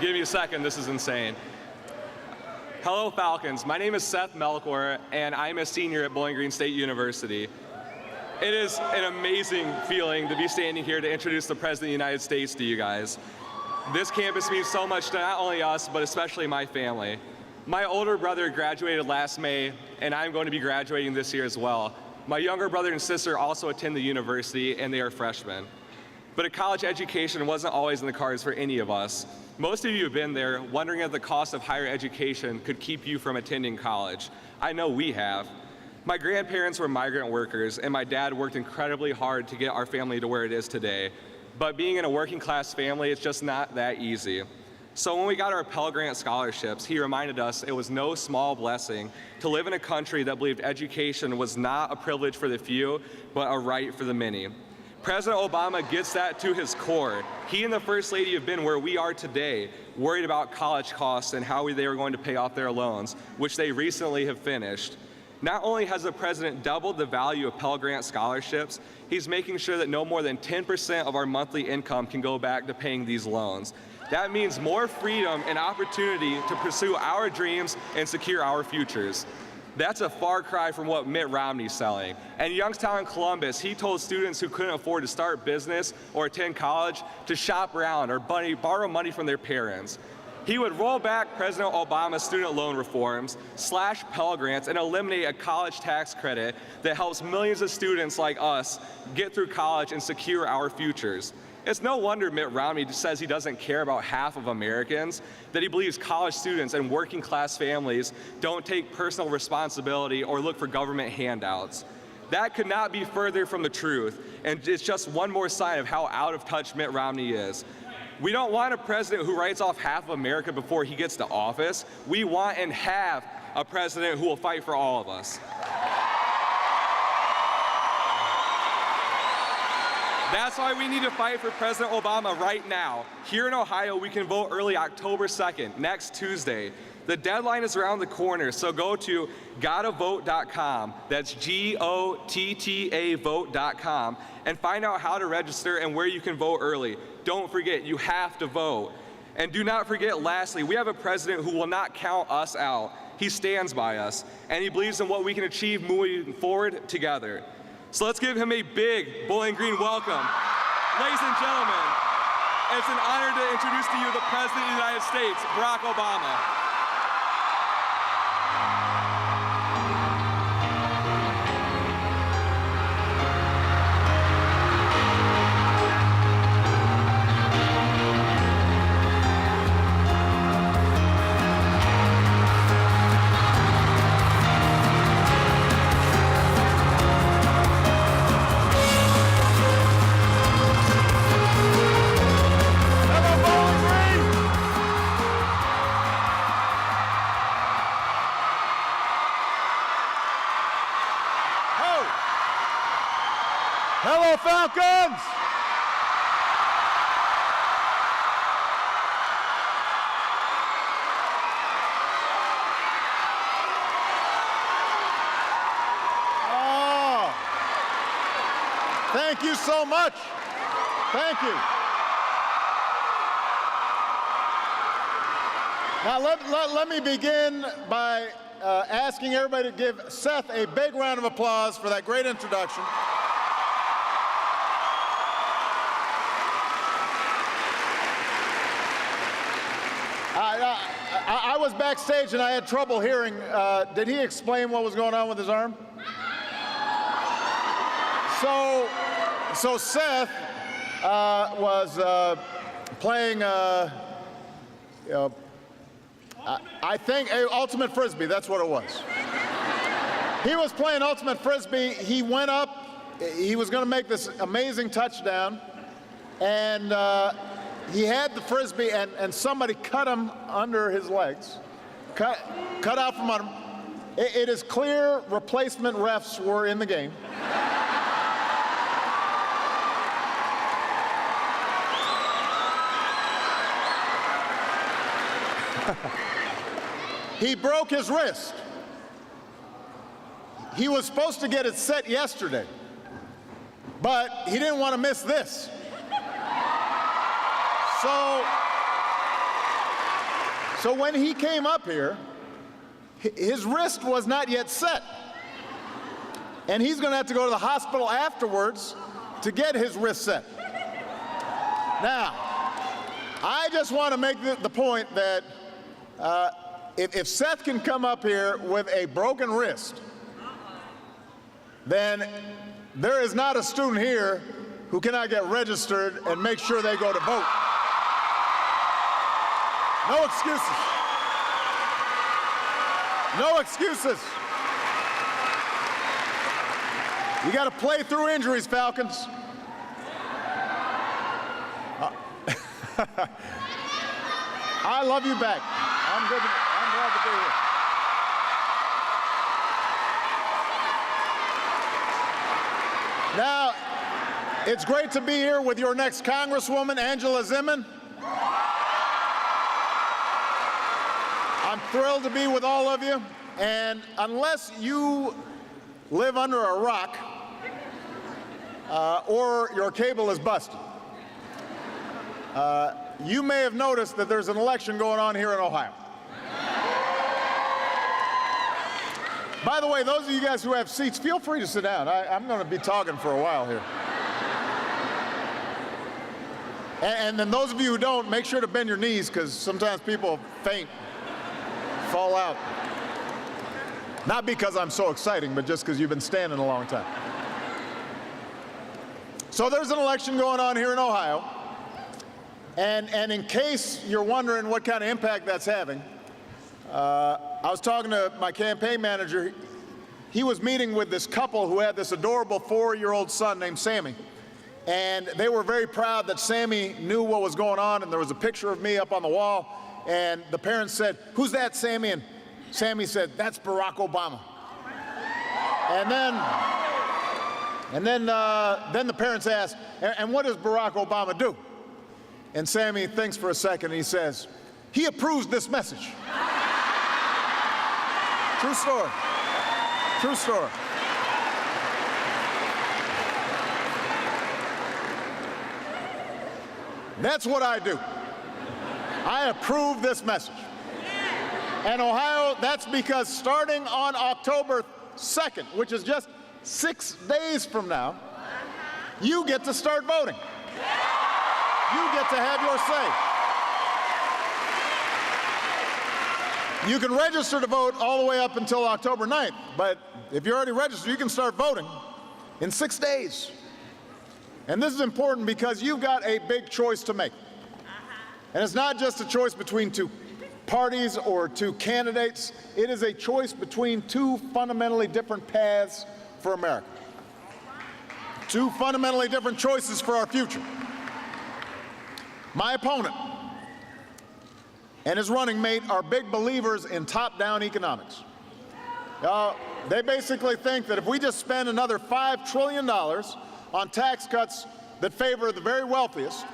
Give me a second, this is insane. Hello, Falcons. My name is Seth Melkor, and I'm a senior at Bowling Green State University. It is an amazing feeling to be standing here to introduce the President of the United States to you guys. This campus means so much to not only us, but especially my family. My older brother graduated last May, and I'm going to be graduating this year as well. My younger brother and sister also attend the university, and they are freshmen. But a college education wasn't always in the cards for any of us. Most of you have been there, wondering if the cost of higher education could keep you from attending college. I know we have. My grandparents were migrant workers, and my dad worked incredibly hard to get our family to where it is today. But being in a working class family, it's just not that easy. So when we got our Pell Grant scholarships, he reminded us it was no small blessing to live in a country that believed education was not a privilege for the few, but a right for the many. President Obama gets that to his core. He and the First Lady have been where we are today, worried about college costs and how they were going to pay off their loans, which they recently have finished. Not only has the president doubled the value of Pell Grant scholarships, he's making sure that no more than 10% of our monthly income can go back to paying these loans. That means more freedom and opportunity to pursue our dreams and secure our futures. That's a far cry from what Mitt Romney's selling. And Youngstown and Columbus, he told students who couldn't afford to start business or attend college to shop around or borrow money from their parents. He would roll back President Obama's student loan reforms, slash Pell Grants, and eliminate a college tax credit that helps millions of students like us get through college and secure our futures. It's no wonder Mitt Romney says he doesn't care about half of Americans, that he believes college students and working class families don't take personal responsibility or look for government handouts. That could not be further from the truth, and it's just one more sign of how out of touch Mitt Romney is. We don't want a president who writes off half of America before he gets to office. We want and have a president who will fight for all of us. That's why we need to fight for President Obama right now. Here in Ohio, we can vote early October 2nd, next Tuesday. The deadline is around the corner, so go to gottavote.com, that's G-O-T-T-A vote.com, and find out how to register and where you can vote early. Don't forget, you have to vote. And do not forget, lastly, we have a president who will not count us out. He stands by us, and he believes in what we can achieve moving forward together. So let's give him a big Bowling Green welcome. Ladies and gentlemen, it's an honor to introduce to you the President of the United States, Barack Obama. Hello, Falcons! Oh, thank you so much. Thank you. Now, let me begin by asking everybody to give Seth a big round of applause for that great introduction. I was backstage and I had trouble hearing. Did he explain what was going on with his arm? So Seth was playing, I think, Ultimate Frisbee. That's what it was. He was playing Ultimate Frisbee. He went up. He was going to make this amazing touchdown. And he had the Frisbee, and somebody cut him under his legs. Cut out from under him. It is clear replacement refs were in the game. He broke his wrist. He was supposed to get it set yesterday, but he didn't want to miss this. So So when he came up here, his wrist was not yet set. And he's going to have to go to the hospital afterwards to get his wrist set. Now, I just want to make the point that if Seth can come up here with a broken wrist, then there is not a student here who cannot get registered and make sure they go to vote. No excuses. No excuses. You got to play through injuries, Falcons. I love you back. I'm glad to be here. Now, it's great to be here with your next Congresswoman, Angela Zimmern. I'm thrilled to be with all of you, and unless you live under a rock or your cable is busted, you may have noticed that there's an election going on here in Ohio. By the way, those of you guys who have seats, feel free to sit down. I'm going to be talking for a while here. And then those of you who don't, make sure to bend your knees, because sometimes people faint, fall out. Not because I'm so exciting, but just because you've been standing a long time. So there's an election going on here in Ohio. And in case you're wondering what kind of impact that's having, I was talking to my campaign manager. He was meeting with this couple who had this adorable 4-year-old son named Sammy. And they were very proud that Sammy knew what was going on, and there was a picture of me up on the wall. And the parents said, "Who's that, Sammy?" And Sammy said, "That's Barack Obama." And then the parents asked, "And what does Barack Obama do?" And Sammy thinks for a second, and he says, "He approves this message." True story. True story. That's what I do. I approve this message. And Ohio, that's because starting on October 2nd, which is just 6 days from now, you get to start voting. You get to have your say. You can register to vote all the way up until October 9th, but if you're already registered, you can start voting in 6 days. And this is important because you've got a big choice to make. And it's not just a choice between two parties or two candidates. It is a choice between two fundamentally different paths for America. Two fundamentally different choices for our future. My opponent and his running mate are big believers in top-down economics. They basically think that if we just spend another $5 trillion on tax cuts that favor the very wealthiest,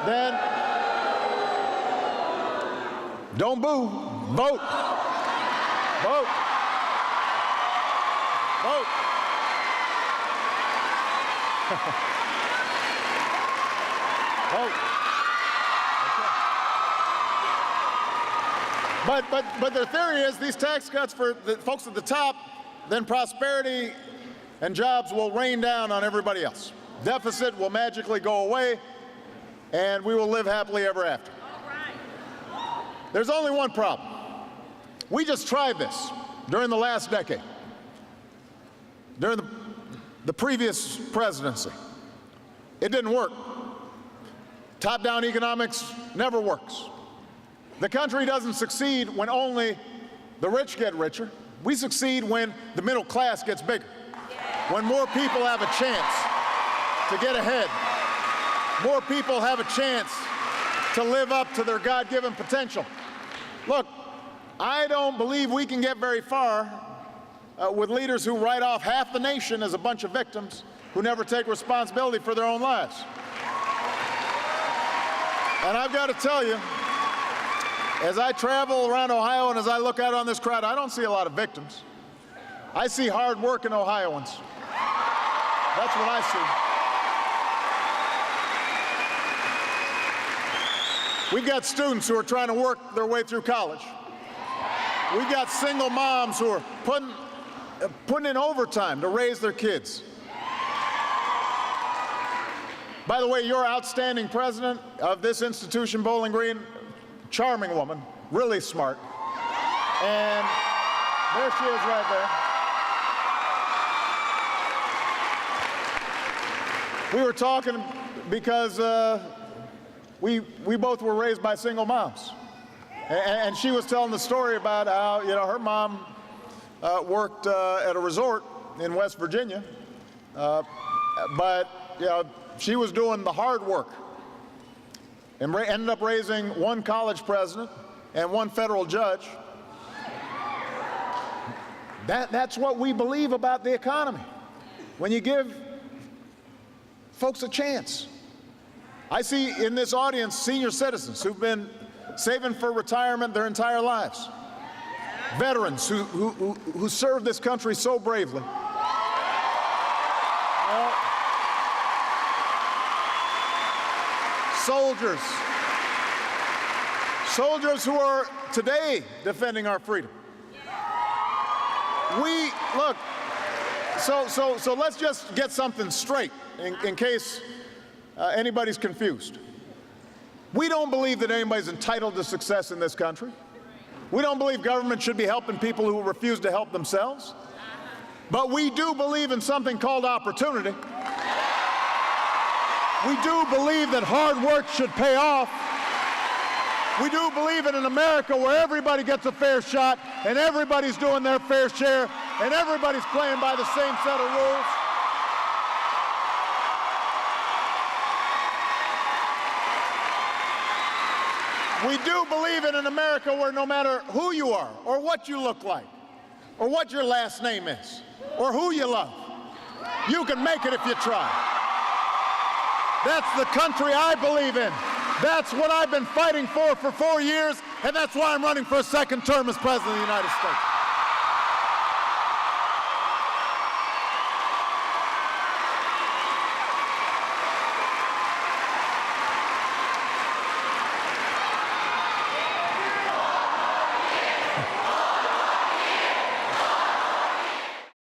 then don't boo, vote. Vote. Vote. Vote. Okay. But their theory is these tax cuts for the folks at the top, then prosperity and jobs will rain down on everybody else. Deficit will magically go away, and we will live happily ever after. There's only one problem. We just tried this during the last decade, during the previous presidency. It didn't work. Top-down economics never works. The country doesn't succeed when only the rich get richer. We succeed when the middle class gets bigger, when more people have a chance to get ahead, more people have a chance to live up to their God-given potential. Look, I don't believe we can get very far with leaders who write off half the nation as a bunch of victims who never take responsibility for their own lives. And I've got to tell you, as I travel around Ohio and as I look out on this crowd, I don't see a lot of victims. I see hard-working Ohioans. That's what I see. We've got students who are trying to work their way through college. We've got single moms who are putting in overtime to raise their kids. By the way, your outstanding president of this institution, Bowling Green, charming woman, really smart. And there she is right there. We were talking because we both were raised by single moms. And she was telling the story about how, her mom worked at a resort in West Virginia, but, she was doing the hard work and ended up raising one college president and one federal judge. That's what we believe about the economy, when you give folks a chance. I see in this audience senior citizens who've been saving for retirement their entire lives, veterans who served this country so bravely. Soldiers who are today defending our freedom. Look, so let's just get something straight in case anybody's confused. We don't believe that anybody's entitled to success in this country. We don't believe government should be helping people who refuse to help themselves. But we do believe in something called opportunity. We do believe that hard work should pay off. We do believe in an America where everybody gets a fair shot and everybody's doing their fair share and everybody's playing by the same set of rules. We do believe in an America where no matter who you are or what you look like or what your last name is or who you love, you can make it if you try. That's the country I believe in. That's what I've been fighting for 4 years, and that's why I'm running for a second term as President of the United States.